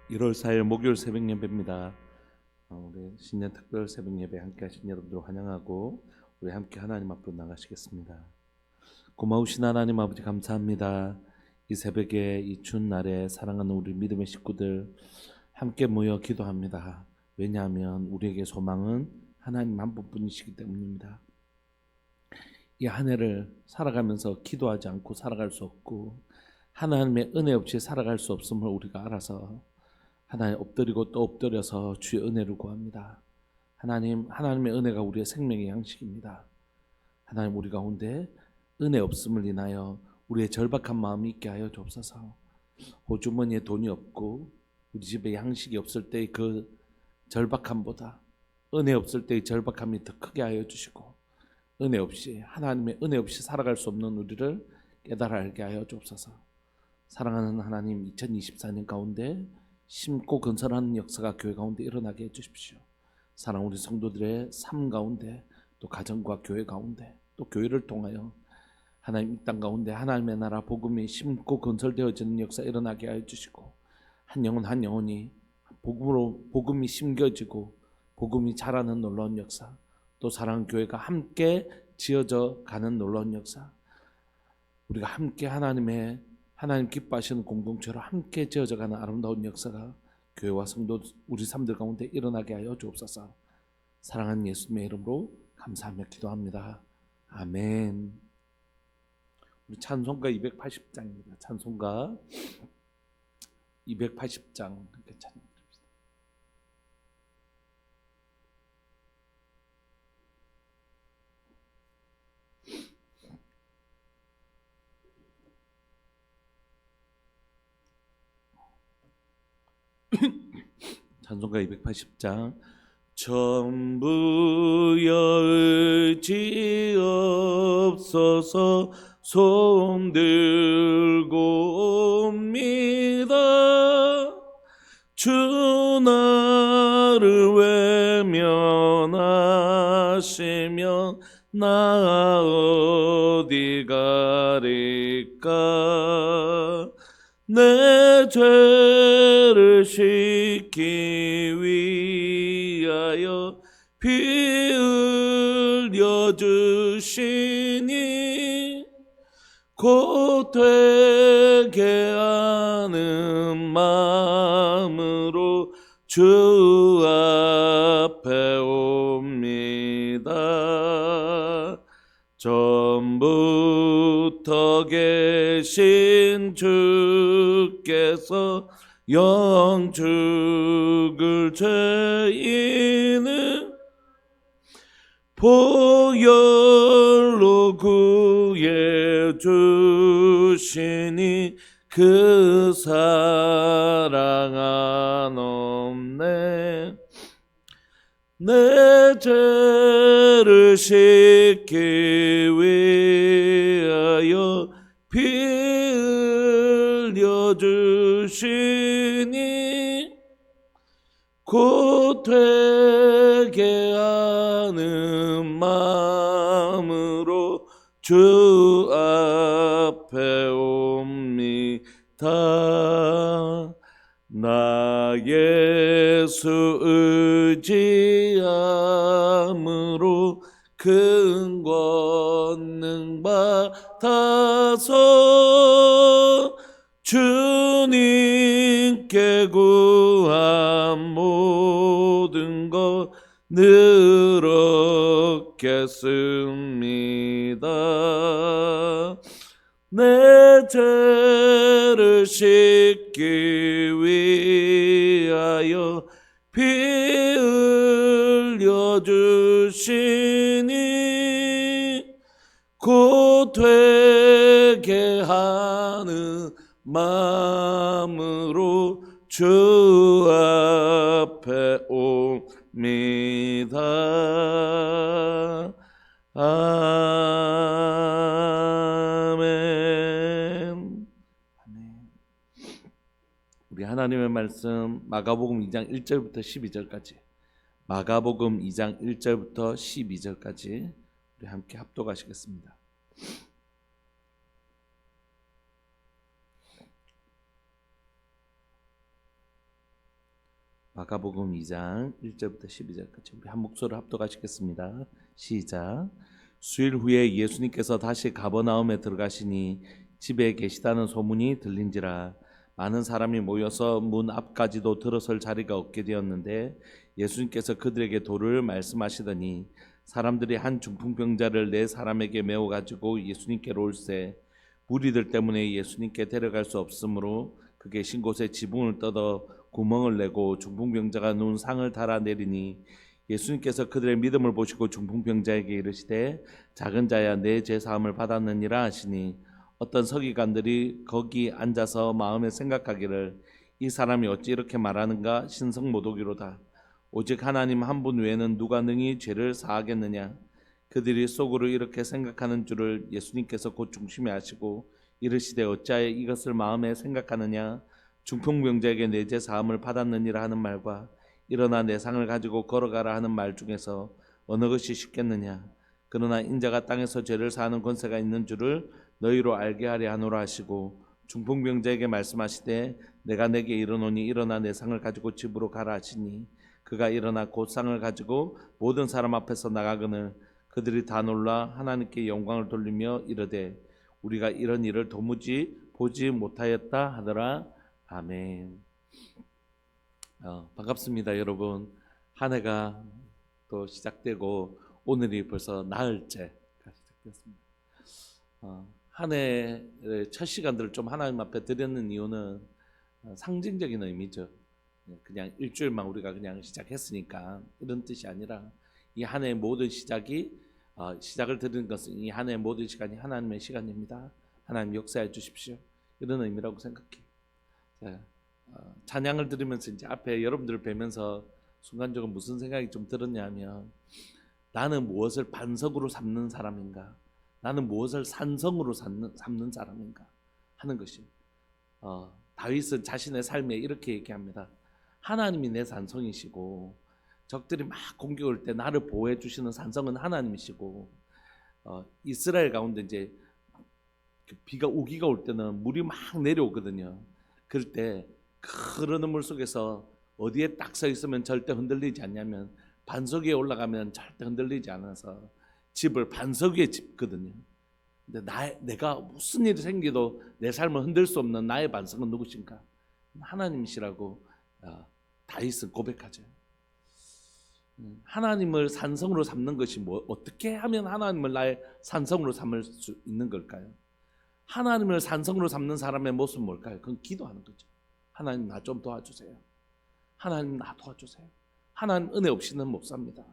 1월 4일 목요일 새벽 예배입니다. 우리 신년 특별 새벽 예배 함께 하신 여러분들 환영하고 우리 함께 하나님 앞으로 나가시겠습니다. 고마우신 하나님 아버지 감사합니다. 이 새벽에 이 추운 날에 사랑하는 우리 믿음의 식구들 함께 모여 기도합니다. 왜냐하면 우리에게 소망은 하나님 한 분뿐이시기 때문입니다. 이 한 해를 살아가면서 기도하지 않고 살아갈 수 없고 하나님의 은혜 없이 살아갈 수 없음을 우리가 알아서 하나님 엎드리고 또 엎드려서 주의 은혜를 구합니다. 하나님의 은혜가 우리의 생명의 양식입니다. 하나님 우리 가운데 은혜 없음을 인하여 우리의 절박한 마음이 있게 하여 주옵소서. 호주머니에 돈이 없고 우리 집에 양식이 없을 때의 그 절박함보다 은혜 없을 때의 절박함이 더 크게 하여 주시고 하나님의 은혜 없이 살아갈 수 없는 우리를 깨달아 알게 하여 주옵소서. 사랑하는 하나님, 2024년 가운데 심고 건설하는 역사가 교회 가운데 일어나게 해주십시오. 사랑 우리 성도들의 삶 가운데 또 가정과 교회 가운데 또 교회를 통하여 하나님 이 땅 가운데 하나님의 나라 복음이 심고 건설되어지는 역사 일어나게 해주시고 한 영혼 한 영혼이 복음이 심겨지고 복음이 자라는 놀라운 역사, 또 사랑 교회가 함께 지어져 가는 놀라운 역사, 우리가 함께 하나님 기뻐하시는 공동체로 함께 지어져가는 아름다운 역사가 교회와 성도 우리 삶들 가운데 일어나게 하여 주옵소서. 사랑하는 예수님의 이름으로 감사하며 기도합니다. 아멘. 우리 찬송가 280장입니다. 찬송가 280장 이렇게 찬송드립니다. 찬송가 280장. 전부여 의지없어서 손 들고 옵니다. 주 나를 외면하시면 나 어디 가리까. 내 죄를 씻기 위하여 피 흘려 주시니 곧 되게 하는 마음으로 주 앞에 옵니다. 전부터 계신 주께서 영 죽을 죄인을 보혈로 구해 주시니 그 사랑 한없네. 내 죄를 씻기 위하여 피 흘려 주시니 곧 되게 하는 마음으로 주 앞에 옵니다. 나 예수 의지함으로 큰 권능 받아서 주님께 구한 모든 것 늘 얻겠습니다. 내 죄를 씻기 위하여 피 흘려 주시니 곧 되게 하는 마음으로 주 앞에 옵니다. 아멘. 우리 하나님의 말씀 마가복음 2장 1절부터 12절까지, 마가복음 2장 1절부터 12절까지 우리 함께 합독하시겠습니다. 마가복음 2장 1절부터 12절까지 우리 한 목소리로 합독하시겠습니다. 시작. 수일 후에 예수님께서 다시 가버나움에 들어가시니 집에 계시다는 소문이 들린지라 많은 사람이 모여서 문 앞까지도 들어설 자리가 없게 되었는데 예수님께서 그들에게 도를 말씀하시더니 사람들이 한 중풍병자를 네 사람에게 메워 가지고 예수님께로 올세 무리들 때문에 예수님께 데려갈 수 없으므로 그 계신 곳에 지붕을 뜯어 구멍을 내고 중풍병자가 누운 상을 달아 내리니 예수님께서 그들의 믿음을 보시고 중풍병자에게 이르시되 작은 자야 내 죄 사함을 받았느니라 하시니 어떤 서기관들이 거기 앉아서 마음에 생각하기를 이 사람이 어찌 이렇게 말하는가 신성 모독이로다. 오직 하나님 한 분 외에는 누가 능히 죄를 사하겠느냐. 그들이 속으로 이렇게 생각하는 줄을 예수님께서 곧 중심에 아시고 이르시되 어찌하여 이것을 마음에 생각하느냐. 중풍병자에게 내 죄 사함을 받았느니라 하는 말과 일어나 내 상을 가지고 걸어가라 하는 말 중에서 어느 것이 쉽겠느냐. 그러나 인자가 땅에서 죄를 사하는 권세가 있는 줄을 너희로 알게 하려 하노라 하시고 중풍병자에게 말씀하시되 내가 내게 이르노니 일어나 내 상을 가지고 집으로 가라 하시니 그가 일어나 곧 상을 가지고 모든 사람 앞에서 나가거늘 그들이 다 놀라 하나님께 영광을 돌리며 이르되 우리가 이런 일을 도무지 보지 못하였다 하더라. 아멘. 반갑습니다 여러분. 한 해가 또 시작되고 오늘이 벌써 나흘째가 시작되었습니다. 한 해의 첫 시간들을 좀 하나님 앞에 드리는 이유는 상징적인 의미죠. 그냥 일주일만 우리가 그냥 시작했으니까 이런 뜻이 아니라 이 한 해의 모든 시작을 드리는 것은 이 한 해의 모든 시간이 하나님의 시간입니다. 하나님 역사해 주십시오. 이런 의미라고 생각해요. 찬양을 들으면서 이제 앞에 여러분들을 뵈면서 순간적으로 무슨 생각이 좀 들었냐면 나는 무엇을 반석으로 삼는 사람인가, 나는 무엇을 산성으로 삼는 사람인가 하는 것이 다윗은 자신의 삶에 이렇게 얘기합니다. 하나님이 내 산성이시고 적들이 막 공격할 때 나를 보호해 주시는 산성은 하나님이시고 이스라엘 가운데 이제 비가 우기가 올 때는 물이 막 내려오거든요. 그럴 때 흐르는 물 속에서 어디에 딱 서 있으면 절대 흔들리지 않냐면 반석 위에 올라가면 절대 흔들리지 않아서 집을 반석 위에 짓거든요. 근데 내가 무슨 일이 생기도 내 삶을 흔들 수 없는 나의 반석은 누구신가? 하나님이시라고 다윗은 고백하죠. 하나님을 산성으로 삼는 것이 어떻게 하면 하나님을 나의 산성으로 삼을 수 있는 걸까요? 하나님을 산성으로 삼는 사람의 모습은 뭘까요? 그건 기도하는 거죠. 하나님 나 좀 도와주세요. 하나님 나 도와주세요. 하나님 은혜 없이는 못 삽니다.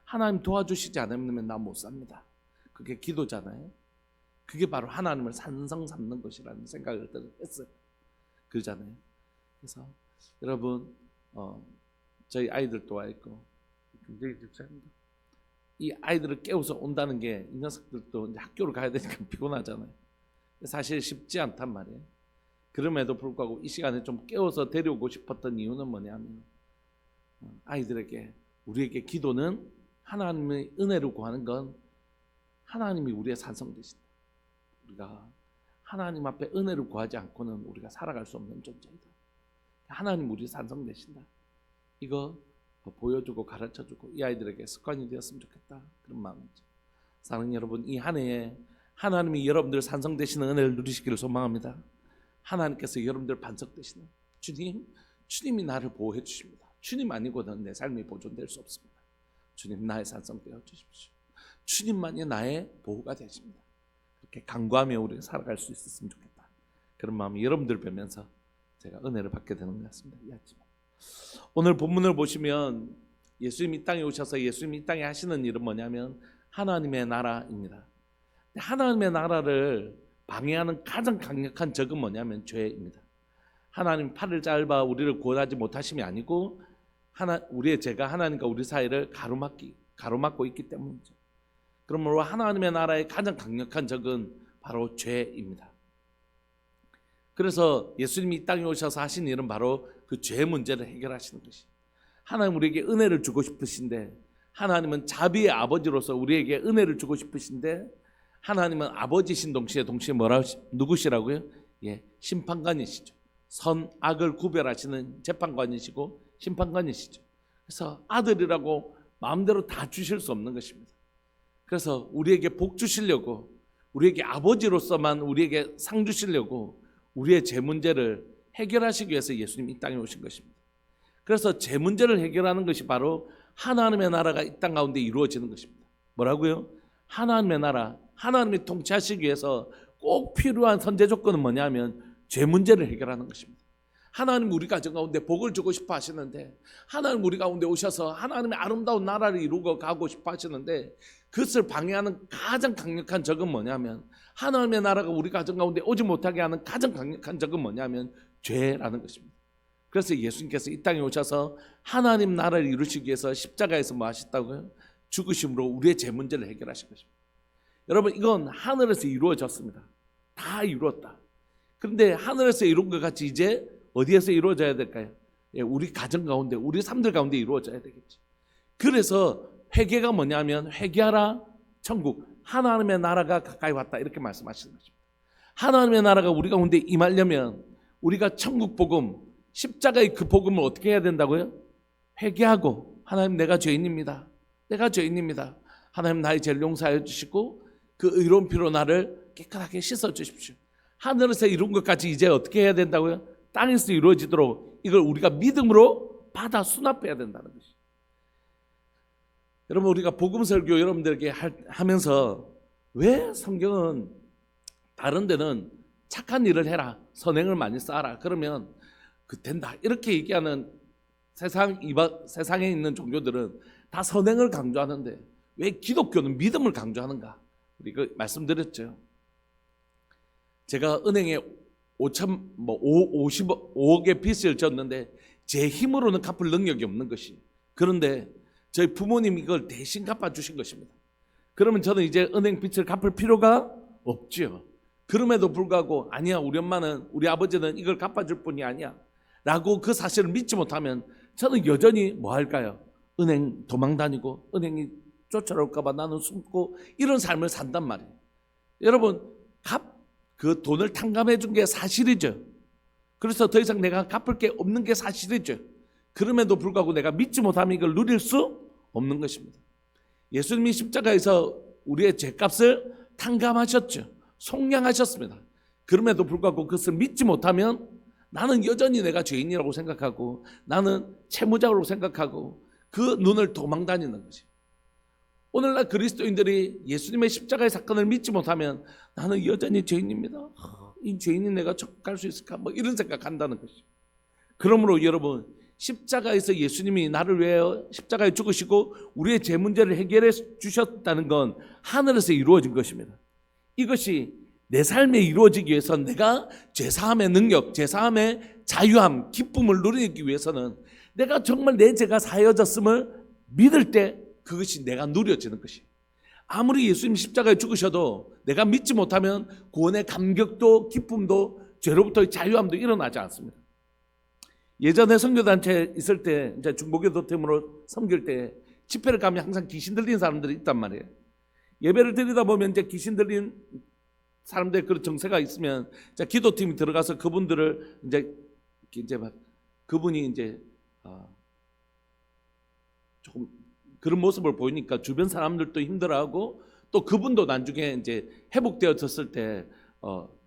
하나님 도와주시지 않으면 나 못 삽니다. 그게 기도잖아요. 그게 바로 하나님을 산성 삼는 것이라는 생각을 했어요. 그러잖아요. 그래서 여러분 저희 아이들도 와 있고 굉장히 집사입니다. 이 아이들을 깨워서 온다는 게 이 녀석들도 이제 학교를 가야 되니까 피곤하잖아요. 사실 쉽지 않단 말이에요. 그럼에도 불구하고 이 시간에 좀 깨워서 데려오고 싶었던 이유는 뭐냐면 아이들에게 우리에게 기도는 하나님의 은혜를 구하는 건 하나님이 우리의 산성 되신다. 우리가 하나님 앞에 은혜를 구하지 않고는 우리가 살아갈 수 없는 존재이다. 하나님 우리 산성 되신다. 이거 보여주고 가르쳐주고 이 아이들에게 습관이 되었으면 좋겠다. 그런 마음이죠. 사랑하는 여러분, 이 한 해에 하나님이 여러분들 산성 되시는 은혜를 누리시기를 소망합니다. 하나님께서 여러분들 반석 되시는 주님이 나를 보호해 주십니다. 주님 아니고는 내 삶이 보존될 수 없습니다. 주님 나의 산성 되어 주십시오. 주님만이 나의 보호가 되십니다. 그렇게 간구하며 우리가 살아갈 수 있었으면 좋겠다. 그런 마음이 여러분들 뵈면서 제가 은혜를 받게 되는 것 같습니다. 이 아침에 오늘 본문을 보시면 예수님이 이 땅에 오셔서 예수님이 이 땅에 하시는 일은 뭐냐면 하나님의 나라입니다. 하나님의 나라를 방해하는 가장 강력한 적은 뭐냐면 죄입니다. 하나님 팔을 짧아 우리를 구원하지 못하심이 아니고 우리의 죄가 하나님과 우리 사이를 가로막고 있기 때문이죠. 그러므로 하나님의 나라의 가장 강력한 적은 바로 죄입니다. 그래서 예수님이 이 땅에 오셔서 하신 일은 바로 그 죄 문제를 해결하시는 것이. 하나님 우리에게 은혜를 주고 싶으신데 하나님은 자비의 아버지로서 우리에게 은혜를 주고 싶으신데 하나님은 아버지신 동시에 누구시라고요? 예, 심판관이시죠. 선, 악을 구별하시는 재판관이시고 심판관이시죠. 그래서 아들이라고 마음대로 다 주실 수 없는 것입니다. 그래서 우리에게 복 주시려고, 우리에게 아버지로서만 우리에게 상 주시려고 우리의 제 문제를 해결하시기 위해서 예수님 이 땅에 오신 것입니다. 그래서 제 문제를 해결하는 것이 바로 하나님의 나라가 이 땅 가운데 이루어지는 것입니다. 뭐라고요? 하나님의 나라, 하나님이 통치하시기 위해서 꼭 필요한 선제 조건은 뭐냐면 죄 문제를 해결하는 것입니다. 하나님 우리 가정 가운데 복을 주고 싶어 하시는데, 하나님 우리 가운데 오셔서 하나님의 아름다운 나라를 이루고 가고 싶어 하시는데, 그것을 방해하는 가장 강력한 적은 뭐냐면, 하나님의 나라가 우리 가정 가운데 오지 못하게 하는 가장 강력한 적은 뭐냐면 죄라는 것입니다. 그래서 예수님께서 이 땅에 오셔서 하나님 나라를 이루시기 위해서 십자가에서 뭐 하셨다고요? 죽으심으로 우리의 죄 문제를 해결하신 것입니다. 여러분, 이건 하늘에서 이루어졌습니다. 다 이루었다. 그런데 하늘에서 이룬 것 같이 이제 어디에서 이루어져야 될까요? 우리 가정 가운데, 우리 삶들 가운데 이루어져야 되겠지. 그래서 회개가 뭐냐면, 회개하라 천국, 하나님의 나라가 가까이 왔다, 이렇게 말씀하시는 것입니다. 하나님의 나라가 우리 가운데 임하려면 우리가 천국 복음, 십자가의 그 복음을 어떻게 해야 된다고요? 회개하고, 하나님 내가 죄인입니다. 내가 죄인입니다. 하나님 나의 죄를 용서하여 주시고 그 의로운 피로 나를 깨끗하게 씻어 주십시오. 하늘에서 이룬 것까지 이제 어떻게 해야 된다고요? 땅에서 이루어지도록 이걸 우리가 믿음으로 받아 수납해야 된다는 것이죠. 여러분, 우리가 복음 설교 여러분들에게 하면서 왜 성경은 다른 데는 착한 일을 해라, 선행을 많이 쌓아라, 그러면 그 된다, 이렇게 얘기하는 세상에 있는 종교들은 다 선행을 강조하는데 왜 기독교는 믿음을 강조하는가? 우리가 말씀드렸죠. 제가 은행에 55억의 빚을 졌는데 제 힘으로는 갚을 능력이 없는 것이, 그런데 저희 부모님이 이걸 대신 갚아주신 것입니다. 그러면 저는 이제 은행 빚을 갚을 필요가 없죠. 그럼에도 불구하고 아니야, 우리 엄마는, 우리 아버지는 이걸 갚아줄 뿐이 아니야 라고 그 사실을 믿지 못하면 저는 여전히 뭐 할까요? 은행 도망 다니고 은행이 쫓아올까 봐 나는 숨고 이런 삶을 산단 말이에요. 여러분, 그 돈을 탕감해 준 게 사실이죠. 그래서 더 이상 내가 갚을 게 없는 게 사실이죠. 그럼에도 불구하고 내가 믿지 못하면 이걸 누릴 수 없는 것입니다. 예수님이 십자가에서 우리의 죄값을 탕감하셨죠. 속량하셨습니다. 그럼에도 불구하고 그것을 믿지 못하면 나는 여전히 내가 죄인이라고 생각하고 나는 채무자로 생각하고 그 눈을 도망 다니는 거지. 오늘날 그리스도인들이 예수님의 십자가의 사건을 믿지 못하면 나는 여전히 죄인입니다. 이 죄인인 내가 갈 수 있을까? 뭐 이런 생각한다는 것이죠. 그러므로 여러분, 십자가에서 예수님이 나를 위하여 십자가에 죽으시고 우리의 죄 문제를 해결해 주셨다는 건 하늘에서 이루어진 것입니다. 이것이 내 삶에 이루어지기 위해서 내가 죄사함의 능력, 죄사함의 자유함, 기쁨을 누리기 위해서는 내가 정말 내 죄가 사여졌음을 믿을 때 그것이 내가 누려지는 것이. 아무리 예수님 십자가에 죽으셔도 내가 믿지 못하면 구원의 감격도 기쁨도 죄로부터의 자유함도 일어나지 않습니다. 예전에 선교단체 있을 때, 이제 중보기도 팀으로 섬길 때 집회를 가면 항상 귀신 들린 사람들이 있단 말이에요. 예배를 드리다 보면 이제 귀신 들린 사람들 그런 정세가 있으면 이제 기도팀이 들어가서 그분들을 이제 막 그분이 이제 조금 그런 모습을 보이니까 주변 사람들도 힘들어하고 또 그분도 나중에 이제 회복되어졌을 때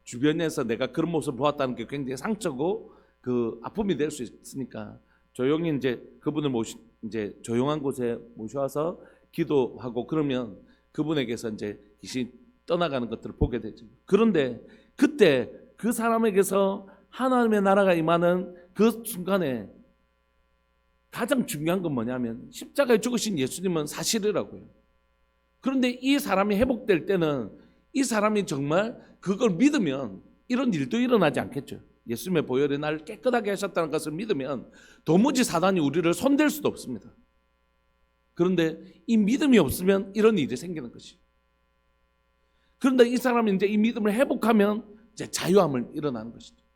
주변에서 내가 그런 모습을 보았다는 게 굉장히 상처고 그 아픔이 될 수 있으니까 조용히 이제 그분을 이제 조용한 곳에 모셔와서 기도하고 그러면 그분에게서 이제 귀신이 떠나가는 것들을 보게 되죠. 그런데 그때 그 사람에게서 하나님의 나라가 임하는 그 순간에 가장 중요한 건 뭐냐면 십자가에 죽으신 예수님은 사실이라고요. 그런데 이 사람이 회복될 때는 이 사람이 정말 그걸 믿으면 이런 일도 일어나지 않겠죠. 예수님의 보혈이 나를 깨끗하게 하셨다는 것을 믿으면 도무지 사단이 우리를 손댈 수도 없습니다. 그런데 이 믿음이 없으면 이런 일이 생기는 것이. 그런데 이 사람이 이제 이 믿음을 회복하면 이제 자유함을 일어나는 것이죠.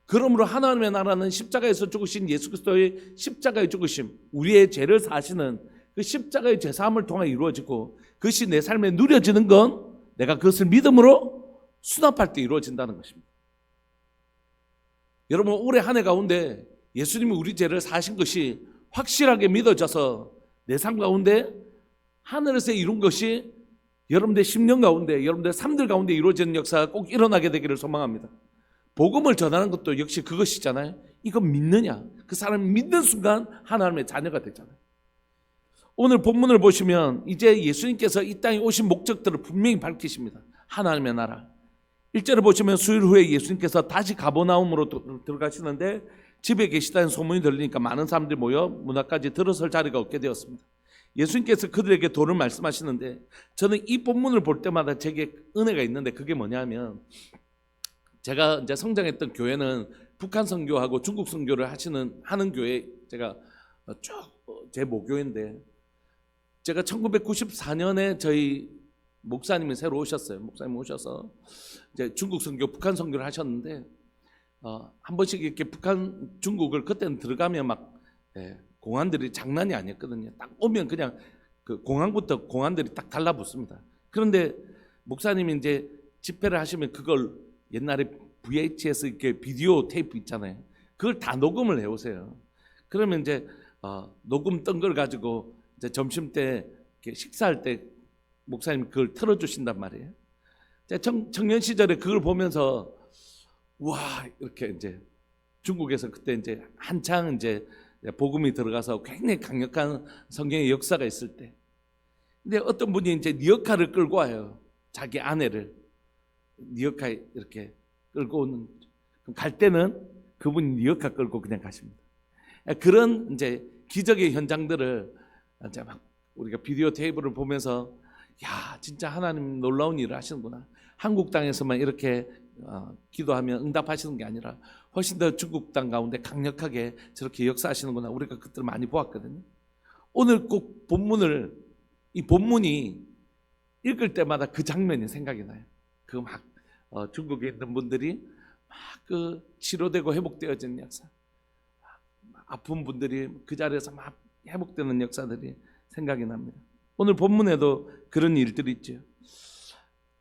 그러므로 하나님의 나라는 십자가에서 죽으신 예수 그리스도의 십자가의 죽으심, 우리의 죄를 사시는 그 십자가의 죄사함을 통해 이루어지고 그것이 내 삶에 누려지는 건 내가 그것을 믿음으로 수납할 때 이루어진다는 것입니다. 여러분, 올해 한 해 가운데 예수님이 우리 죄를 사신 것이 확실하게 믿어져서 내 삶 가운데 하늘에서 이룬 것이 여러분들의 10년 가운데, 여러분들의 삶들 가운데 이루어지는 역사가 꼭 일어나게 되기를 소망합니다. 복음을 전하는 것도 역시 그것이잖아요. 이거 믿느냐? 그 사람이 믿는 순간 하나님의 자녀가 되잖아요. 오늘 본문을 보시면 이제 예수님께서 이 땅에 오신 목적들을 분명히 밝히십니다. 하나님의 나라. 1절을 보시면 수일 후에 예수님께서 다시 가버나움으로 들어가시는데 집에 계시다는 소문이 들리니까 많은 사람들이 모여 문 앞까지 들어설 자리가 없게 되었습니다. 예수님께서 그들에게 도를 말씀하시는데 저는 이 본문을 볼 때마다 제게 은혜가 있는데 그게 뭐냐면 제가 이제 성장했던 교회는 북한 선교하고 중국 선교를 하는 교회 제가 쭉 제 모교인데 제가 1994년에 저희 목사님이 새로 오셨어요. 목사님 오셔서 이제 중국 선교, 북한 선교를 하셨는데 한 번씩 이렇게 북한, 중국을 그때는 들어가면 막 공안들이 장난이 아니었거든요. 딱 오면 그냥 그 공항부터 공안들이 딱 달라붙습니다. 그런데 목사님이 이제 집회를 하시면 그걸 옛날에 VHS 이렇게 비디오 테이프 있잖아요. 그걸 다 녹음을 해오세요. 그러면 이제 녹음 뜬 걸 가지고 이제 점심 때 이렇게 식사할 때 목사님이 그걸 틀어주신단 말이에요. 청년 시절에 그걸 보면서 와 이렇게 이제 중국에서 그때 이제 한창 이제 복음이 들어가서 굉장히 강력한 성경의 역사가 있을 때, 근데 어떤 분이 이제 리어카를 끌고 와요. 자기 아내를 리어카에 이렇게 끌고 오는. 그럼 갈 때는 그분이 리어카 끌고 그냥 가십니다. 그런 이제 기적의 현장들을 이제 막 우리가 비디오 테이프를 보면서 야 진짜 하나님 놀라운 일을 하시는구나. 한국 땅에서만 이렇게 기도하면 응답하시는 게 아니라 훨씬 더 중국 땅 가운데 강력하게 저렇게 역사하시는구나. 우리가 그때를 많이 보았거든요. 오늘 꼭 이 본문이 읽을 때마다 그 장면이 생각이 나요. 그 막 중국에 있는 분들이 막 그 치료되고 회복되어지는 역사, 아픈 분들이 그 자리에서 막 회복되는 역사들이 생각이 납니다. 오늘 본문에도 그런 일들이 있죠.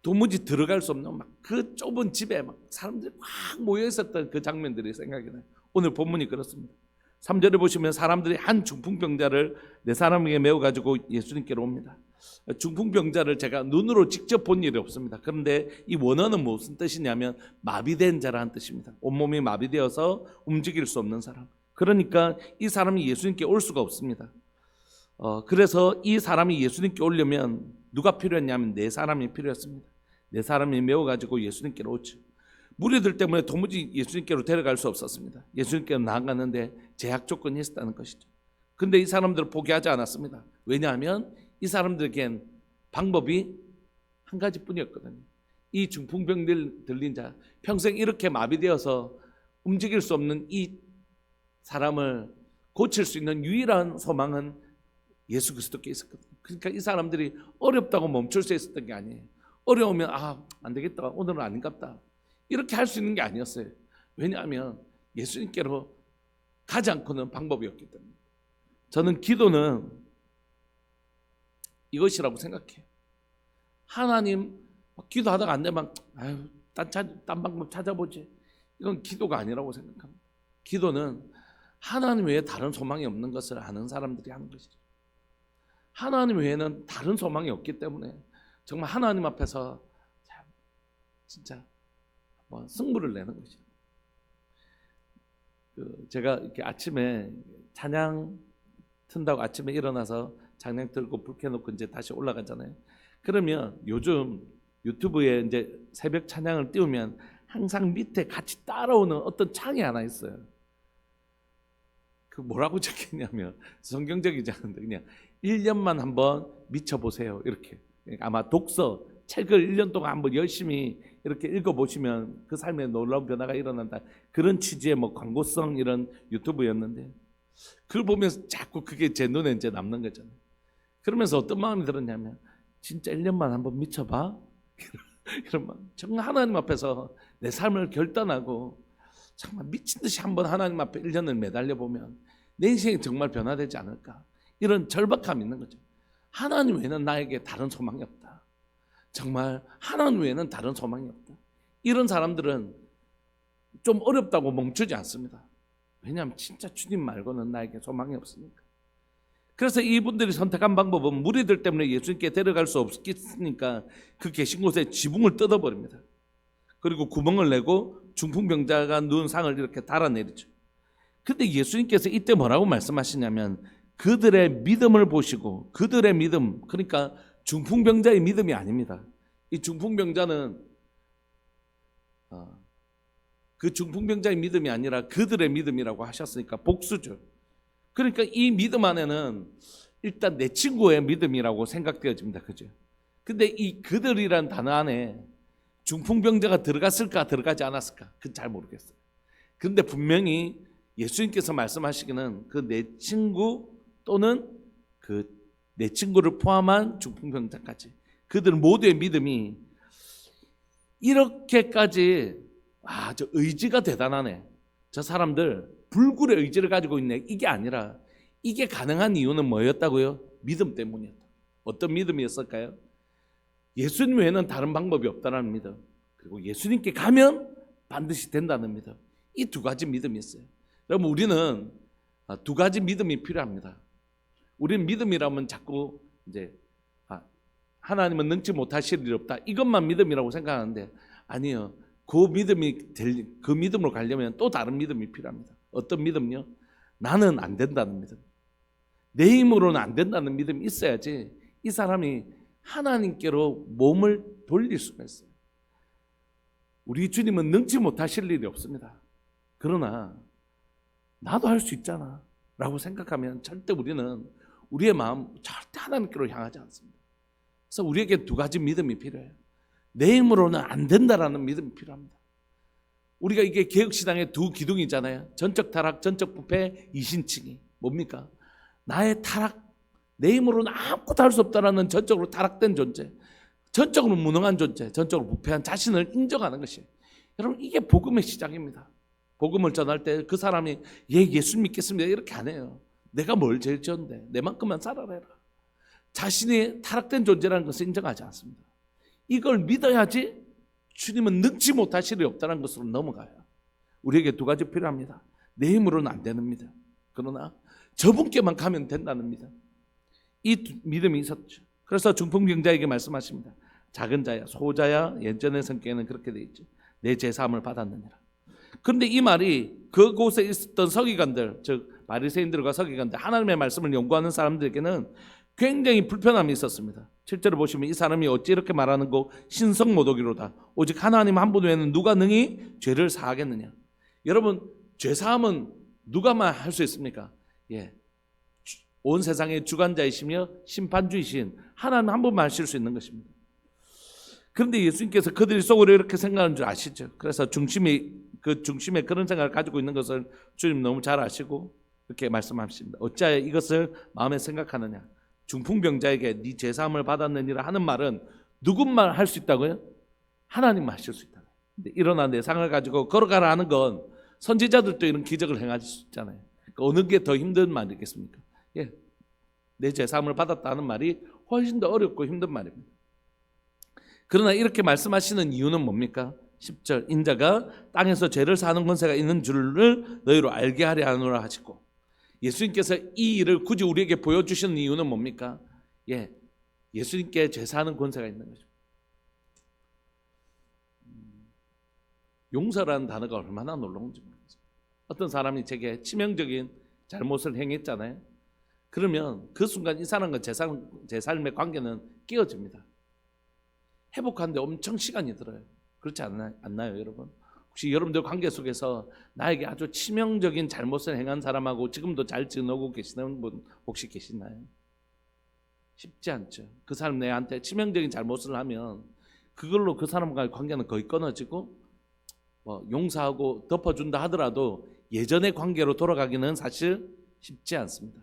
도무지 들어갈 수 없는 막 그 좁은 집에 막 사람들이 확 모여 있었던 그 장면들이 생각이 나요. 오늘 본문이 그렇습니다. 3절에 보시면 사람들이 한 중풍병자를 네 사람에게 메워 가지고 예수님께로 옵니다. 중풍병자를 제가 눈으로 직접 본 일이 없습니다. 그런데 이 원어는 무슨 뜻이냐면 마비된 자라는 뜻입니다. 온몸이 마비되어서 움직일 수 없는 사람. 그러니까 이 사람이 예수님께 올 수가 없습니다. 그래서 이 사람이 예수님께 오려면 누가 필요했냐면 네 사람이 필요했습니다. 네 사람이 메워가지고 예수님께로 오죠. 무리들 때문에 도무지 예수님께로 데려갈 수 없었습니다. 예수님께로 나아가는데 제약 조건이 있었다는 것이죠. 그런데 이 사람들을 포기하지 않았습니다. 왜냐하면 이 사람들에겐 방법이 한 가지뿐이었거든요. 이 중풍병 들린 자, 평생 이렇게 마비되어서 움직일 수 없는 이 사람을 고칠 수 있는 유일한 소망은 예수 그리스도께 있었거든요. 그러니까 이 사람들이 어렵다고 멈출 수 있었던 게 아니에요. 어려우면 안 되겠다, 오늘은 아닌갑다, 이렇게 할 수 있는 게 아니었어요. 왜냐하면 예수님께로 가지 않고는 방법이 없기 때문에. 저는 기도는 이것이라고 생각해요. 하나님 기도하다가 안 되면 딴 방법 찾아보지, 이건 기도가 아니라고 생각합니다. 기도는 하나님 외에 다른 소망이 없는 것을 아는 사람들이 하는 것이죠. 하나님 외에는 다른 소망이 없기 때문에 정말 하나님 앞에서 진짜 승부를 내는 것이죠. 제가 이렇게 아침에 찬양 튼다고 아침에 일어나서 찬양 들고 불 켜놓고 이제 다시 올라가잖아요. 그러면 요즘 유튜브에 이제 새벽 찬양을 띄우면 항상 밑에 같이 따라오는 어떤 창이 하나 있어요. 그 뭐라고 적혔냐면 성경적이지 않은데 그냥 1년만 한번 미쳐보세요, 이렇게. 아마 독서, 책을 1년 동안 한번 열심히 이렇게 읽어보시면 그 삶에 놀라운 변화가 일어난다, 그런 취지의 광고성 이런 유튜브였는데, 그걸 보면서 자꾸 그게 제 눈에 이제 남는 거잖아요. 그러면서 어떤 마음이 들었냐면 진짜 1년만 한번 미쳐봐? 이런 마음. 정말 하나님 앞에서 내 삶을 결단하고 정말 미친 듯이 한번 하나님 앞에 1년을 매달려 보면 내 인생이 정말 변화되지 않을까, 이런 절박함이 있는 거죠. 하나님 외에는 나에게 다른 소망이 없다. 정말 하나님 외에는 다른 소망이 없다. 이런 사람들은 좀 어렵다고 멈추지 않습니다. 왜냐하면 진짜 주님 말고는 나에게 소망이 없으니까. 그래서 이분들이 선택한 방법은 무리들 때문에 예수님께 데려갈 수 없겠으니까 그 계신 곳에 지붕을 뜯어버립니다. 그리고 구멍을 내고 중풍병자가 누운 상을 이렇게 달아내리죠. 근데 예수님께서 이때 뭐라고 말씀하시냐면 그들의 믿음을 보시고, 그들의 믿음, 그러니까 중풍병자의 믿음이 아닙니다. 이 중풍병자는 그 중풍병자의 믿음이 아니라 그들의 믿음이라고 하셨으니까 복수죠. 그러니까 이 믿음 안에는 일단 내 친구의 믿음이라고 생각되어집니다. 그죠? 근데 이 그들이란 단어 안에 중풍병자가 들어갔을까 들어가지 않았을까 그건 잘 모르겠어요. 근데 분명히 예수님께서 말씀하시기는 그 내 친구 또는 그 내 친구를 포함한 중풍병자까지 그들 모두의 믿음이 이렇게까지 저 의지가 대단하네. 저 사람들 불굴의 의지를 가지고 있네. 이게 아니라 이게 가능한 이유는 뭐였다고요? 믿음 때문이었다. 어떤 믿음이었을까요? 예수님 외에는 다른 방법이 없다는 믿음, 그리고 예수님께 가면 반드시 된다는 믿음. 이 두 가지 믿음이 있어요. 여러분, 우리는 두 가지 믿음이 필요합니다. 우리는 믿음이라면 자꾸 이제 하나님은 능치 못하실 일 없다, 이것만 믿음이라고 생각하는데 아니요. 그 믿음으로 가려면 또 다른 믿음이 필요합니다. 어떤 믿음요? 나는 안 된다는 믿음. 내 힘으로는 안 된다는 믿음이 있어야지 이 사람이 하나님께로 몸을 돌릴 수가 있어요. 우리 주님은 능치 못하실 일이 없습니다. 그러나 나도 할 수 있잖아 라고 생각하면 절대 우리는 우리의 마음 절대 하나님께로 향하지 않습니다. 그래서 우리에게 두 가지 믿음이 필요해요. 내 힘으로는 안 된다라는 믿음이 필요합니다. 우리가 이게 개혁신앙의 두 기둥이잖아요. 전적 타락, 전적 부패, 이신칭이 뭡니까? 나의 타락, 내 힘으로는 아무것도 할 수 없다라는 전적으로 타락된 존재, 전적으로 무능한 존재, 전적으로 부패한 자신을 인정하는 것이에요. 여러분, 이게 복음의 시작입니다. 복음을 전할 때 그 사람이 예수 믿겠습니다 이렇게 안 해요. 내가 뭘 제일 지었는데 내만큼만 살아라. 자신이 타락된 존재라는 것을 인정하지 않습니다. 이걸 믿어야지 주님은 능치 못하실 일이 없다는 것으로 넘어가요. 우리에게 두 가지 필요합니다. 내 힘으로는 안 되는 믿음, 그러나 저분께만 가면 된다는 믿음. 이 믿음이 있었죠. 그래서 중풍병자에게 말씀하십니다. 작은 자야, 소자야, 예전의 성경에는 그렇게 되어 있죠. 내 제사함을 받았느니라. 그런데 이 말이 그곳에 있었던 서기관들, 즉 바리새인들과 서기관들, 하나님의 말씀을 연구하는 사람들에게는 굉장히 불편함이 있었습니다. 실제로 보시면 이 사람이 어찌 이렇게 말하는고 신성모독이로다. 오직 하나님 한 분 외에는 누가 능히 죄를 사하겠느냐. 여러분, 죄사함은 누가만 할 수 있습니까? 온 세상의 주관자이시며 심판주이신 하나님 한 분만 하실 수 있는 것입니다. 그런데 예수님께서 그들이 속으로 이렇게 생각하는 줄 아시죠? 그래서 중심에 그런 생각을 가지고 있는 것을 주님 너무 잘 아시고 이렇게 말씀하십니다. 어찌하여 이것을 마음에 생각하느냐. 중풍병자에게 네 제사함을 받았느니라 하는 말은 누군만 할 수 있다고요? 하나님만 하실 수 있다. 근데 일어나 내 상을 가지고 걸어가라 하는 건 선지자들도 이런 기적을 행할 수 있잖아요. 그러니까 어느 게 더 힘든 말이겠습니까? 내 제사함을 받았다 하는 말이 훨씬 더 어렵고 힘든 말입니다. 그러나 이렇게 말씀하시는 이유는 뭡니까? 10절, 인자가 땅에서 죄를 사하는 권세가 있는 줄을 너희로 알게 하려 하노라 하시고, 예수님께서 이 일을 굳이 우리에게 보여주시는 이유는 뭡니까? 예수님께 죄 사하는 권세가 있는 거죠. 용서라는 단어가 얼마나 놀라운지 모르겠어요. 어떤 사람이 제게 치명적인 잘못을 행했잖아요. 그러면 그 순간 이 사람과 제 삶의 관계는 깨어집니다. 회복하는데 엄청 시간이 들어요. 그렇지 않나요, 여러분? 혹시 여러분들 관계 속에서 나에게 아주 치명적인 잘못을 행한 사람하고 지금도 잘 지내고 계시는 분 혹시 계시나요? 쉽지 않죠. 그 사람 내한테 치명적인 잘못을 하면 그걸로 그 사람과의 관계는 거의 끊어지고 용서하고 덮어준다 하더라도 예전의 관계로 돌아가기는 사실 쉽지 않습니다.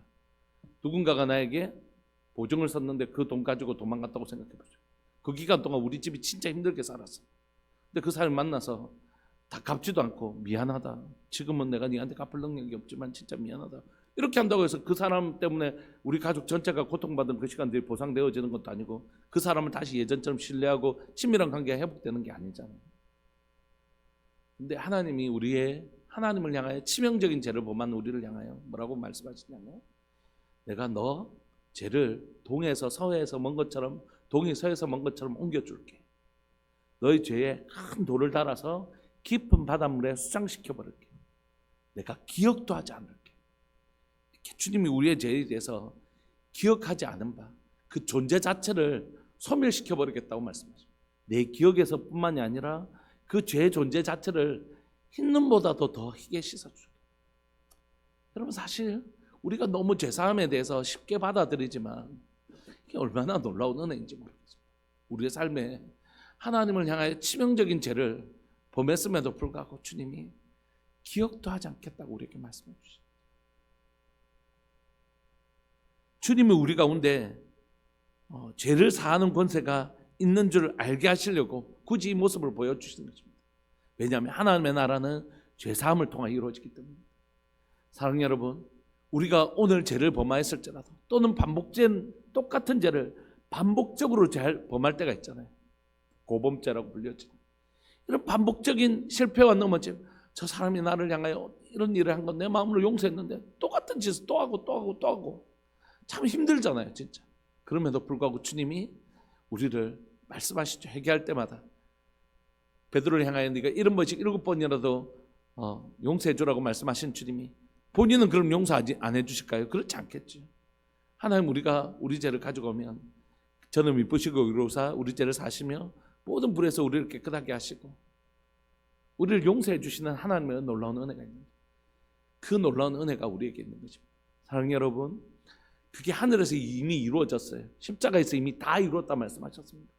누군가가 나에게 보증을 섰는데 그 돈 가지고 도망갔다고 생각해보죠. 그 기간 동안 우리 집이 진짜 힘들게 살았어. 근데 그 사람 만나서 다 갚지도 않고 미안하다. 지금은 내가 네한테 갚을 능력이 없지만 진짜 미안하다. 이렇게 한다고 해서 그 사람 때문에 우리 가족 전체가 고통받은 그 시간들이 보상되어지는 것도 아니고 그 사람을 다시 예전처럼 신뢰하고 친밀한 관계가 회복되는 게 아니잖아요. 근데 하나님이 우리의 하나님을 향하여 치명적인 죄를 범한 우리를 향하여 뭐라고 말씀하시냐면, 내가 너 죄를 동에서 서해에서 먼 것처럼, 동이 서해에서 먼 것처럼 옮겨줄게. 너희 죄에 큰 돌을 달아서 깊은 바닷물에 수장시켜 버릴게. 내가 기억도 하지 않을게. 이렇게 주님이 우리의 죄에 대해서 기억하지 않은 바, 그 존재 자체를 소멸시켜 버리겠다고 말씀하십니다. 내 기억에서 뿐만이 아니라 그 죄의 존재 자체를 흰눈보다도 더 희게 씻어주게. 여러분, 사실 우리가 너무 죄사함에 대해서 쉽게 받아들이지만 이게 얼마나 놀라운 은혜인지 모르겠습니다. 우리의 삶에 하나님을 향하여 치명적인 죄를 범했음에도 불구하고 주님이 기억도 하지 않겠다고 우리에게 말씀해 주십니다. 주님이 우리 가운데 죄를 사하는 권세가 있는 줄 알게 하시려고 굳이 이 모습을 보여주시는 것입니다. 왜냐하면 하나님의 나라는 죄사함을 통해 이루어지기 때문입니다. 사랑하는 여러분, 우리가 오늘 죄를 범하였을지라도 또는 반복된 똑같은 죄를 반복적으로 범할 때가 있잖아요. 고범죄라고 불렸죠. 이런 반복적인 실패와 넘어짐, 저 사람이 나를 향하여 이런 일을 한 건 내 마음으로 용서했는데 똑같은 짓을 또 하고 또 하고 또 하고, 참 힘들잖아요 진짜. 그럼에도 불구하고 주님이 우리를 말씀하시죠. 회개할 때마다 베드로를 향하여 네가 70번씩 7번이라도 용서해 주라고 말씀하신 주님이 본인은 그럼 용서 안 해주실까요? 그렇지 않겠죠. 하나님, 우리가 우리 죄를 가지고 오면 저는 미쁘시고 의로우사 우리 죄를 사시며 모든 불에서 우리를 깨끗하게 하시고 우리를 용서해 주시는 하나님의 놀라운 은혜가 있는데, 그 놀라운 은혜가 우리에게 있는 것입니다. 사랑하는 여러분, 그게 하늘에서 이미 이루어졌어요. 십자가에서 이미 다 이루었다 말씀하셨습니다.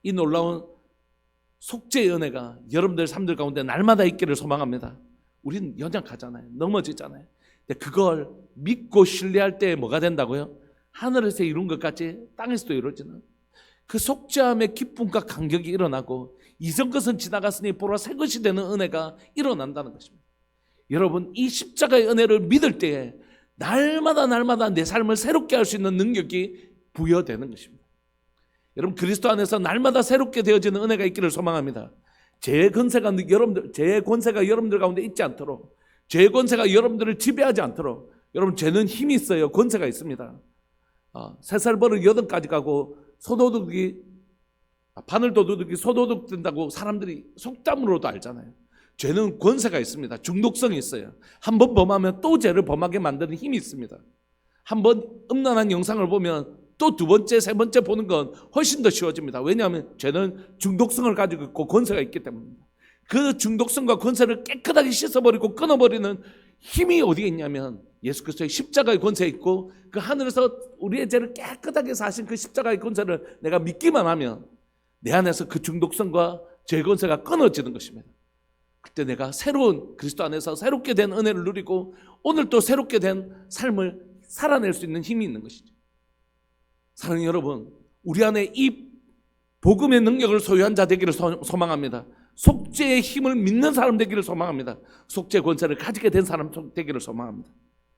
이 놀라운 속죄의 은혜가 여러분들 삶들 가운데 날마다 있기를 소망합니다. 우리는 연약하잖아요. 넘어지잖아요. 근데 그걸 믿고 신뢰할 때 뭐가 된다고요? 하늘에서 이룬 것 같이 땅에서도 이루어지는 그 속죄함의 기쁨과 감격이 일어나고 이전 것은 지나갔으니 보라 새 것이 되는 은혜가 일어난다는 것입니다. 여러분, 이 십자가의 은혜를 믿을 때에 날마다 내 삶을 새롭게 할 수 있는 능력이 부여되는 것입니다. 여러분, 그리스도 안에서 날마다 새롭게 되어지는 은혜가 있기를 소망합니다. 죄의 권세가 여러분들 가운데 있지 않도록, 죄의 권세가 여러분들을 지배하지 않도록. 여러분, 죄는 힘이 있어요. 권세가 있습니다. 3살 버릇 8가지 가고 바늘도둑이 소도둑 된다고 사람들이 속담으로도 알잖아요. 죄는 권세가 있습니다. 중독성이 있어요. 한번 범하면 또 죄를 범하게 만드는 힘이 있습니다. 한번 음란한 영상을 보면 또 두 번째, 세 번째 보는 건 훨씬 더 쉬워집니다. 왜냐하면 죄는 중독성을 가지고 있고 권세가 있기 때문입니다. 그 중독성과 권세를 깨끗하게 씻어버리고 끊어버리는 힘이 어디에 있냐면 예수 그리스도의 십자가의 권세에 있고, 그 하늘에서 우리의 죄를 깨끗하게 사신 그 십자가의 권세를 내가 믿기만 하면 내 안에서 그 중독성과 죄의 권세가 끊어지는 것입니다. 그때 내가 새로운 그리스도 안에서 새롭게 된 은혜를 누리고 오늘 또 새롭게 된 삶을 살아낼 수 있는 힘이 있는 것이죠. 사랑하는 여러분, 우리 안에 이 복음의 능력을 소유한 자 되기를 소망합니다. 속죄의 힘을 믿는 사람 되기를 소망합니다. 속죄 권세를 가지게 된 사람 되기를 소망합니다.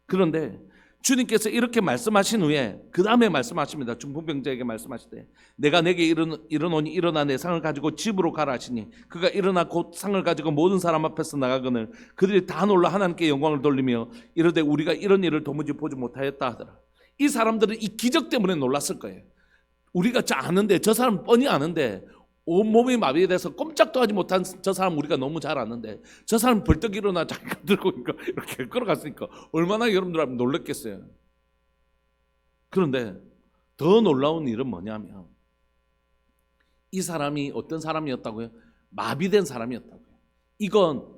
그런데 주님께서 이렇게 말씀하신 후에 그 다음에 말씀하십니다. 중풍병자에게 말씀하실 때 내가 내게 이르노니 일어나 내 상을 가지고 집으로 가라 하시니 그가 일어나 곧 상을 가지고 모든 사람 앞에서 나가거늘 그들이 다 놀라 하나님께 영광을 돌리며 이르되 우리가 이런 일을 도무지 보지 못하였다 하더라. 이 사람들은 이 기적 때문에 놀랐을 거예요. 우리가 아는데, 저 사람 뻔히 아는데, 온몸이 마비돼서 꼼짝도 하지 못한 저 사람 우리가 너무 잘 아는데, 저 사람 벌떡 일어나 자기가 들고 이렇게 끌어갔으니까 얼마나 여러분들 놀랐겠어요. 그런데 더 놀라운 일은 뭐냐면 이 사람이 어떤 사람이었다고요? 마비된 사람이었다고요.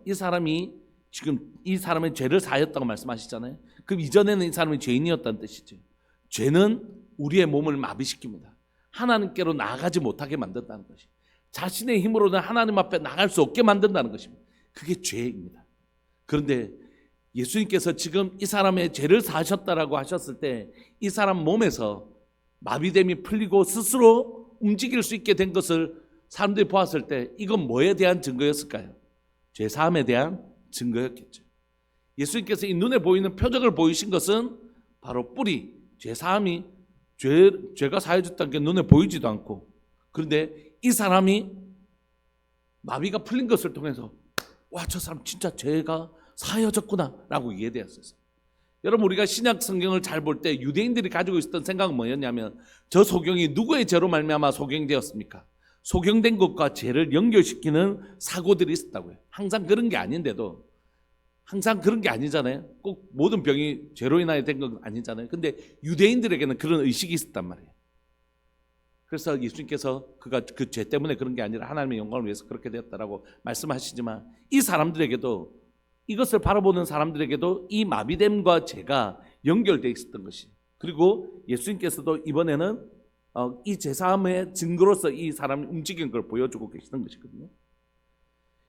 이 사람이 지금 이 사람의 죄를 사했다고 말씀하시잖아요. 그럼 이전에는 이 사람이 죄인이었다는 뜻이죠. 죄는 우리의 몸을 마비시킵니다. 하나님께로 나아가지 못하게 만든다는 것이, 자신의 힘으로는 하나님 앞에 나갈 수 없게 만든다는 것입니다. 그게 죄입니다. 그런데 예수님께서 지금 이 사람의 죄를 사하셨다라고 하셨을 때 이 사람 몸에서 마비됨이 풀리고 스스로 움직일 수 있게 된 것을 사람들이 보았을 때 이건 뭐에 대한 증거였을까요? 죄사함에 대한 증거였겠죠. 예수님께서 이 눈에 보이는 표적을 보이신 것은 바로 뿌리, 죄사함이 죄가 사해졌다는 게 눈에 보이지도 않고, 그런데 이 사람이 마비가 풀린 것을 통해서 와, 저 사람 진짜 죄가 사여졌구나라고 이해되었어요. 여러분, 우리가 신약 성경을 잘 볼 때 유대인들이 가지고 있었던 생각은 뭐였냐면, 저 소경이 누구의 죄로 말미암아 소경되었습니까? 소경된 것과 죄를 연결시키는 사고들이 있었다고요. 항상 그런 게 아닌데도, 항상 그런 게 아니잖아요. 꼭 모든 병이 죄로 인하여 된 건 아니잖아요. 근데 유대인들에게는 그런 의식이 있었단 말이에요. 그래서 예수님께서 그가 그 죄 때문에 그런 게 아니라 하나님의 영광을 위해서 그렇게 되었다라고 말씀하시지만, 이 사람들에게도, 이것을 바라보는 사람들에게도 이 마비됨과 죄가 연결되어 있었던 것이, 그리고 예수님께서도 이번에는 이 제사함의 증거로서 이 사람이 움직인 걸 보여주고 계시는 것이거든요.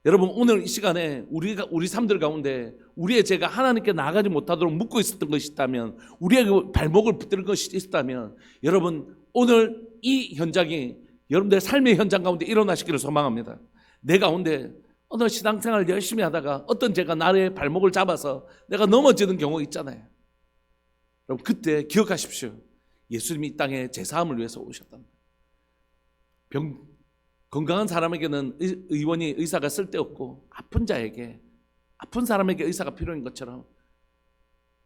여러분, 오늘 이 시간에 우리 삶들 가운데 우리의 죄가 하나님께 나아가지 못하도록 묶고 있었던 것이 있다면, 우리의 그 발목을 붙드는 것이 있었다면, 여러분, 오늘 이 현장이 여러분들의 삶의 현장 가운데 일어나시기를 소망합니다. 내 가운데 어느 신앙생활을 열심히 하다가 어떤 죄가 나의 발목을 잡아서 내가 넘어지는 경우 있잖아요. 여러분, 그때 기억하십시오. 예수님이 이 땅에 제사함을 위해서 오셨다는 거예요. 건강한 사람에게는 의사가 쓸데없고, 아픈 사람에게 의사가 필요한 것처럼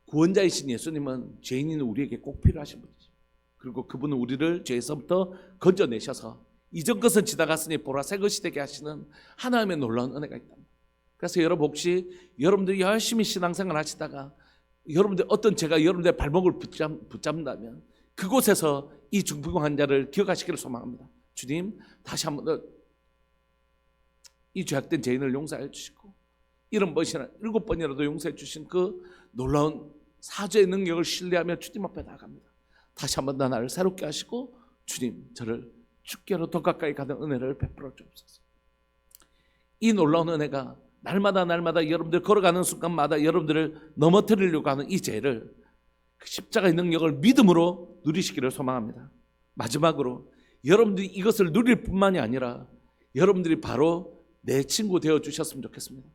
구원자이신 예수님은 죄인인 우리에게 꼭 필요하신 분이죠. 그리고 그분은 우리를 죄에서부터 건져내셔서 이전 것은 지나갔으니 보라 새 것이 되게 하시는 하나님의 놀라운 은혜가 있다. 그래서 여러분, 혹시 여러분들이 열심히 신앙생활 하시다가 여러분들 어떤 죄가 여러분들의 발목을 붙잡는다면, 그곳에서 이 중풍 환자를 기억하시기를 소망합니다. 주님, 다시 한번 이 죄악된 죄인을 용서해 주시고 7번이라도 용서해 주신 그 놀라운 사죄의 능력을 신뢰하며 주님 앞에 나아갑니다. 다시 한번 나를 새롭게 하시고 주님, 저를 주께로 더 가까이 가는 은혜를 베풀어 주옵소서. 이 놀라운 은혜가 날마다 여러분들 걸어가는 순간마다 여러분들을 넘어뜨리려고 하는 이 죄를, 그 십자가의 능력을 믿음으로 누리시기를 소망합니다. 마지막으로 여러분들이 이것을 누릴 뿐만이 아니라 여러분들이 바로 내 친구 되어 주셨으면 좋겠습니다.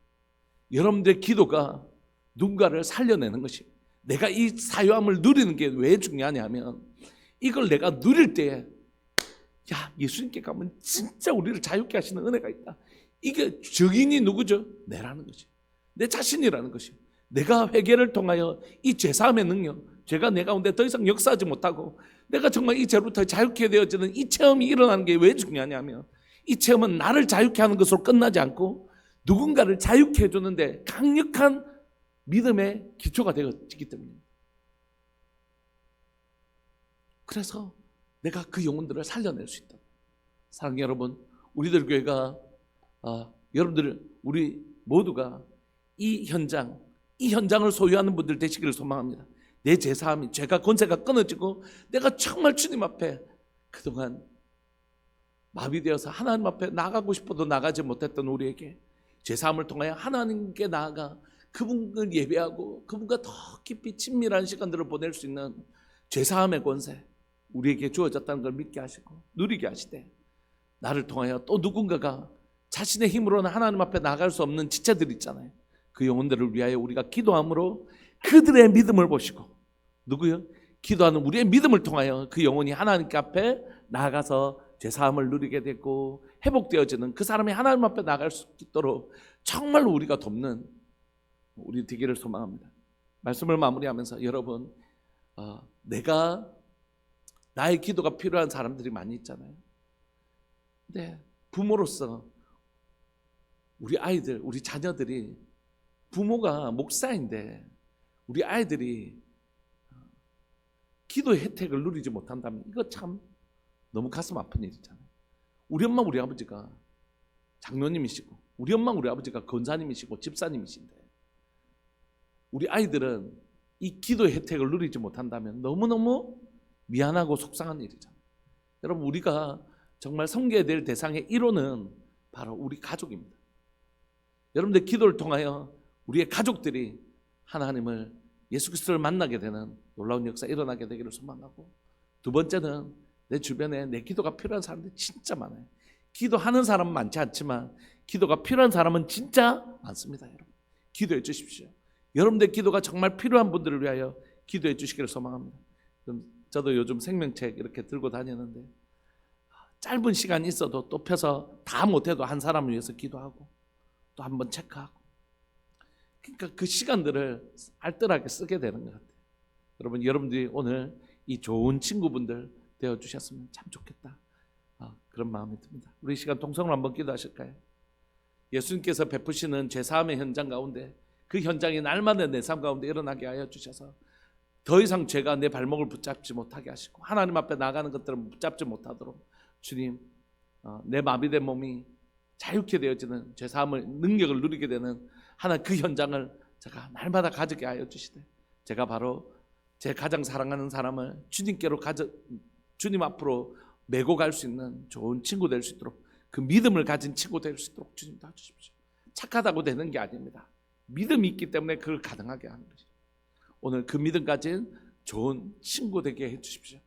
여러분들의 기도가 누군가를 살려내는 것이, 내가 이 사유함을 누리는 게 왜 중요하냐 하면, 이걸 내가 누릴 때에 예수님께 가면 진짜 우리를 자유케 하시는 은혜가 있다. 이게 증인이 누구죠? 내라는 것이, 내 자신이라는 것이, 내가 회개를 통하여 이 죄사함의 능력, 죄가 내 가운데 더 이상 역사하지 못하고 내가 정말 이 죄로부터 자유케 되어지는 이 체험이 일어나는 게 왜 중요하냐면, 이 체험은 나를 자유케 하는 것으로 끝나지 않고 누군가를 자유케 해주는데 강력한 믿음의 기초가 되어지기 때문입니다. 그래서 내가 그 영혼들을 살려낼 수 있다. 사랑하는 여러분, 우리들 교회가 여러분들, 우리 모두가 이 현장을 소유하는 분들 되시기를 소망합니다. 내 제사함이, 죄가 권세가 끊어지고 내가 정말 주님 앞에 그동안 마비되어서 하나님 앞에 나가고 싶어도 나가지 못했던 우리에게 제사함을 통하여 하나님께 나아가 그분을 예배하고 그분과 더 깊이 친밀한 시간들을 보낼 수 있는 제사함의 권세, 우리에게 주어졌다는 걸 믿게 하시고 누리게 하시되, 나를 통하여 또 누군가가 자신의 힘으로는 하나님 앞에 나갈 수 없는 지체들 있잖아요. 그 영혼들을 위하여 우리가 기도함으로 그들의 믿음을 보시고, 누구요? 기도하는 우리의 믿음을 통하여 그 영혼이 하나님께 앞에 나아가서 제사함을 누리게 되고 회복되어지는 그 사람이 하나님 앞에 나갈 수 있도록 정말로 우리가 돕는 우리 되기를 소망합니다. 말씀을 마무리하면서, 여러분, 내가 나의 기도가 필요한 사람들이 많이 있잖아요. 근데 부모로서 우리 아이들, 우리 자녀들이, 부모가 목사인데 우리 아이들이 기도의 혜택을 누리지 못한다면 이거 참 너무 가슴 아픈 일이잖아요. 우리 엄마 우리 아버지가 장로님이시고 우리 엄마 우리 아버지가 권사님이시고 집사님이신데 우리 아이들은 이 기도의 혜택을 누리지 못한다면 너무너무 미안하고 속상한 일이잖아요. 여러분, 우리가 정말 섬겨야 될 대상의 1호는 바로 우리 가족입니다. 여러분들 기도를 통하여 우리의 가족들이 하나님을, 예수 그리스도를 만나게 되는 놀라운 역사가 일어나게 되기를 소망하고, 두 번째는 내 주변에 내 기도가 필요한 사람들이 진짜 많아요. 기도하는 사람은 많지 않지만 기도가 필요한 사람은 진짜 많습니다. 여러분, 기도해 주십시오. 여러분들 기도가 정말 필요한 분들을 위하여 기도해 주시기를 소망합니다. 저도 요즘 생명책 이렇게 들고 다니는데 짧은 시간이 있어도 또 펴서 다 못해도 한 사람을 위해서 기도하고 또 한번 체크하고, 그러니까 그 시간들을 알뜰하게 쓰게 되는 것 같아요. 여러분, 여러분들이 오늘 이 좋은 친구분들 되어주셨으면 참 좋겠다, 그런 마음이 듭니다. 우리 이 시간 통성으로 한번 기도하실까요? 예수님께서 베푸시는 죄사함의 현장 가운데 그 현장이 날마다 내 삶 가운데 일어나게 하여 주셔서 더 이상 죄가 내 발목을 붙잡지 못하게 하시고 하나님 앞에 나가는 것들을 붙잡지 못하도록 주님, 내 마비된 몸이 자유케 되어지는 죄사함의 능력을 누리게 되는 하나님 그 현장을 제가 날마다 가지게 하여 주시되, 제가 바로 제 가장 사랑하는 사람을 주님께로 주님 앞으로 메고 갈 수 있는 좋은 친구 될 수 있도록, 그 믿음을 가진 친구 될 수 있도록 주님 도와주십시오. 착하다고 되는 게 아닙니다. 믿음이 있기 때문에 그걸 가능하게 하는 것이죠. 오늘 그 믿음 가진 좋은 친구 되게 해주십시오.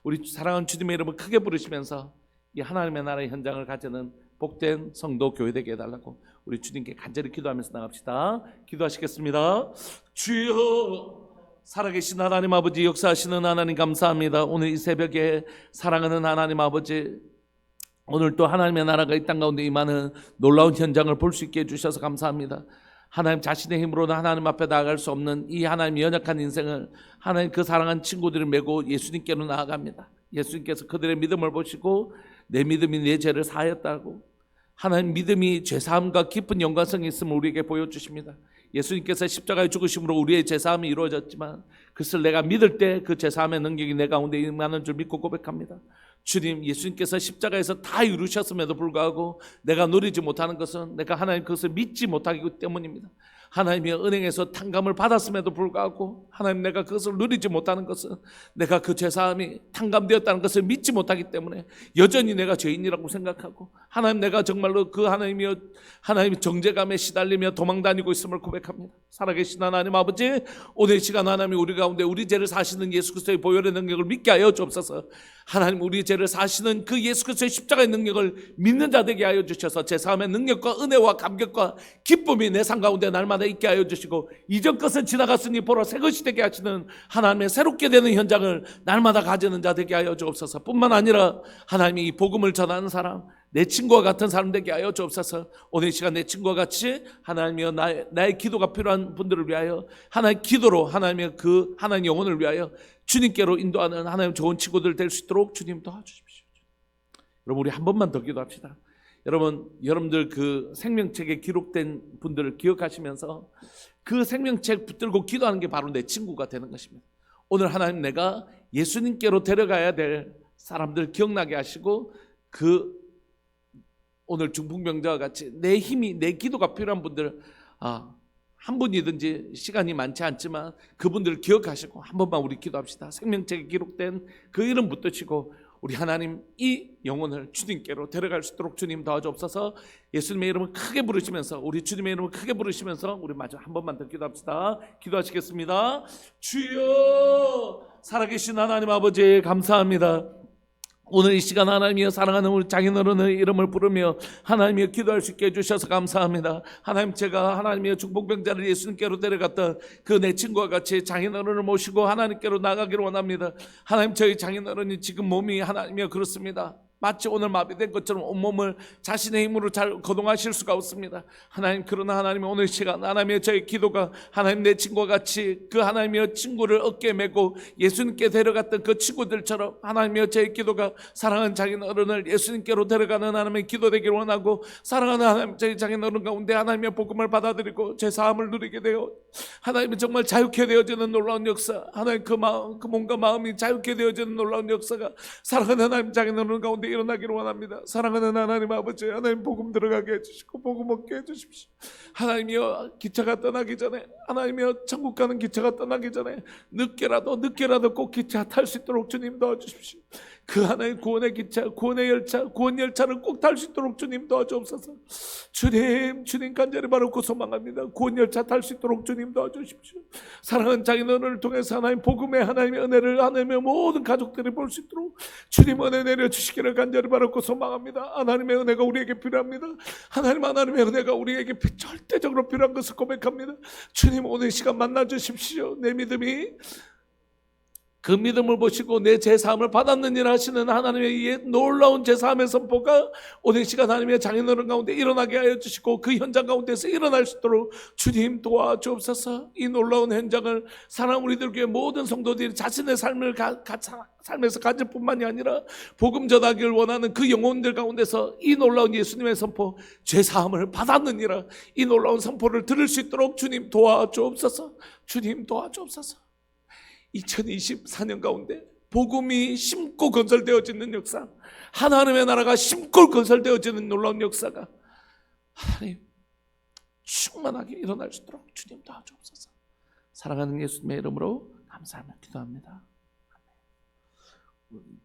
우리 사랑하는 주님의 이름을 크게 부르시면서 이 하나님의 나라의 현장을 가지는 복된 성도 교회 되게 해달라고 우리 주님께 간절히 기도하면서 나갑시다. 기도하시겠습니다. 주여, 살아계신 하나님 아버지, 역사하시는 하나님 감사합니다. 오늘 이 새벽에 사랑하는 하나님 아버지, 오늘 또 하나님의 나라가 이 땅 가운데 임하는 놀라운 현장을 볼 수 있게 해주셔서 감사합니다. 하나님 자신의 힘으로는 하나님 앞에 나아갈 수 없는 이 하나님 연약한 인생을 하나님 그 사랑하는 친구들을 메고 예수님께로 나아갑니다. 예수님께서 그들의 믿음을 보시고 내 믿음이 내 죄를 사하였다고, 하나님 믿음이 죄사함과 깊은 연관성이 있음을 우리에게 보여주십니다. 예수님께서 십자가에 죽으심으로 우리의 죄사함이 이루어졌지만 그것을 내가 믿을 때 그 죄사함의 능력이 내 가운데 임하는 줄 믿고 고백합니다. 주님, 예수님께서 십자가에서 다 이루셨음에도 불구하고 내가 누리지 못하는 것은 내가 하나님 그것을 믿지 못하기 때문입니다. 하나님의 은행에서 탕감을 받았음에도 불구하고 하나님 내가 그것을 누리지 못하는 것은 내가 그 죄사함이 탕감되었다는 것을 믿지 못하기 때문에 여전히 내가 죄인이라고 생각하고 하나님 내가 정말로 그 하나님의 정죄감에 시달리며 도망다니고 있음을 고백합니다. 살아계신 하나님 아버지, 오늘 이 시간 하나님이 우리 가운데 우리 죄를 사시는 예수 그리스도의 보혈의 능력을 믿게 하여 주옵소서. 하나님 우리 죄를 사시는 그 예수 그리스도의 십자가의 능력을 믿는 자 되게 하여 주셔서 제사함의 능력과 은혜와 감격과 기쁨이 내 삶 가운데 날마다 있게 하여 주시고 이전 것은 지나갔으니 보라 새 것이 되게 하시는 하나님의 새롭게 되는 현장을 날마다 가지는 자 되게 하여 주옵소서. 뿐만 아니라 하나님이 이 복음을 전하는 사람, 내 친구와 같은 사람 되게 하여 주옵소서. 오늘 이 시간 내 친구와 같이 하나님이여 나의 기도가 필요한 분들을 위하여 하나님의 기도로 하나님의 그 하나님 영혼을 위하여 주님께로 인도하는 하나님 좋은 친구들 될 수 있도록 주님 도와주십시오. 여러분, 우리 한 번만 더 기도합시다. 여러분들 그 생명책에 기록된 분들을 기억하시면서 그 생명책 붙들고 기도하는 게 바로 내 친구가 되는 것입니다. 오늘 하나님 내가 예수님께로 데려가야 될 사람들 기억나게 하시고 그 오늘 중풍병자와 같이 내 힘이 내 기도가 필요한 분들 한 분이든지 시간이 많지 않지만 그분들을 기억하시고 한 번만 우리 기도합시다. 생명책에 기록된 그 이름 붙드시고 우리 하나님 이 영혼을 주님께로 데려갈 수 있도록 주님 도와주옵소서. 예수님의 이름을 크게 부르시면서 우리 주님의 이름을 크게 부르시면서 우리 마저 한 번만 더 기도합시다. 기도하시겠습니다. 주여, 살아계신 하나님 아버지 감사합니다. 오늘 이 시간 하나님이여 사랑하는 우리 장인어른의 이름을 부르며 하나님이여 기도할 수 있게 해주셔서 감사합니다. 하나님, 제가 하나님이여 중풍병자를 예수님께로 데려갔던 그 내 친구와 같이 장인어른을 모시고 하나님께로 나가기를 원합니다. 하나님, 저희 장인어른이 지금 몸이 하나님이여 그렇습니다. 마치 오늘 마비된 것처럼 온몸을 자신의 힘으로 잘 거동하실 수가 없습니다. 하나님, 그러나 하나님 오늘 시간 하나님의 저의 기도가 하나님 내 친구와 같이 그 하나님의 친구를 어깨에 메고 예수님께 데려갔던 그 친구들처럼 하나님의 저의 기도가 사랑하는 장인 어른을 예수님께로 데려가는 하나님의 기도 되기를 원하고, 사랑하는 하나님 저희 장인 어른 가운데 하나님의 복음을 받아들이고 제 사함을 누리게 되어 하나님이 정말 자유케 되어지는 놀라운 역사, 하나님 그 마음, 그 몸과 마음이 자유케 되어지는 놀라운 역사가 사랑하는 하나님 장인 어른 가운데 일어나기를 원합니다. 사랑하는 하나님 아버지, 하나님 복음 들어가게 해주시고 복음 얻게 해주십시오. 하나님이여, 기차가 떠나기 전에, 하나님이여 천국 가는 기차가 떠나기 전에 늦게라도 꼭 기차 탈 수 있도록 주님 도와주십시오. 그 하나의 구원의 기차, 구원의 열차, 구원 열차를 꼭 탈 수 있도록 주님 도와주옵소서. 주님 간절히 바라고 소망합니다. 구원 열차 탈 수 있도록 주님 도와주십시오. 사랑하는 장인어른을 통해서 하나님 복음의 하나님의 은혜를 하나님의 모든 가족들이 볼 수 있도록 주님 은혜 내려주시기를 간절히 바라고 소망합니다. 하나님의 은혜가 우리에게 필요합니다. 하나님의 은혜가 우리에게 절대적으로 필요한 것을 고백합니다. 주님, 오늘 시간 만나주십시오. 내 믿음이 그 믿음을 보시고 내 제사함을 받았느니라 하시는 하나님의 이 놀라운 제사함의 선포가 오늘 시간 하나님의 장인어른 가운데 일어나게 하여 주시고 그 현장 가운데서 일어날 수 있도록 주님 도와주옵소서. 이 놀라운 현장을 사랑하는 우리들 교회 모든 성도들이 자신의 삶을 삶에서 가질 뿐만이 아니라 복음 전하기를 원하는 그 영혼들 가운데서 이 놀라운 예수님의 선포, 죄사함을 받았느니라, 이 놀라운 선포를 들을 수 있도록 주님 도와주옵소서. 주님 도와주옵소서. 2024년 가운데 복음이 심고 건설되어지는 역사, 하나님의 나라가 심고 건설되어지는 놀라운 역사가 하나님 충만하게 일어날 수 있도록 주님 도와주옵소서. 사랑하는 예수님의 이름으로 감사하며 기도합니다.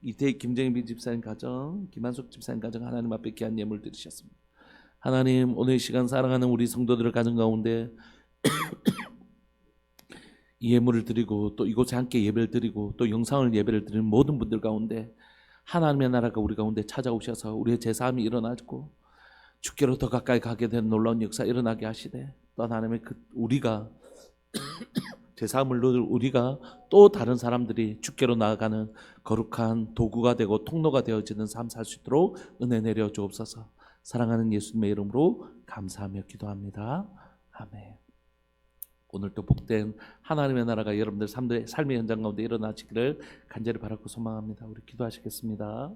이태희 김정희 집사님 가정, 김한숙 집사님 가정 하나님 앞에 귀한 예물 드리셨습니다. 하나님, 오늘 이 시간 사랑하는 우리 성도들을 가정 가운데 이 예물을 드리고 또 이곳에 함께 예배를 드리고 또 영상을 예배를 드리는 모든 분들 가운데 하나님의 나라가 우리 가운데 찾아오셔서 우리의 제사함이 일어나고 주께로 더 가까이 가게 되는 놀라운 역사 일어나게 하시되, 또 하나님의 우리가 제사함을 넣을 우리가 또 다른 사람들이 주께로 나아가는 거룩한 도구가 되고 통로가 되어지는 삶 살 수 있도록 은혜 내려 주옵소서. 사랑하는 예수님의 이름으로 감사하며 기도합니다. 아멘. 오늘도 복된 하나님의 나라가 여러분들 삶의 현장 가운데 일어나시기를 간절히 바라고 소망합니다. 우리 기도하시겠습니다.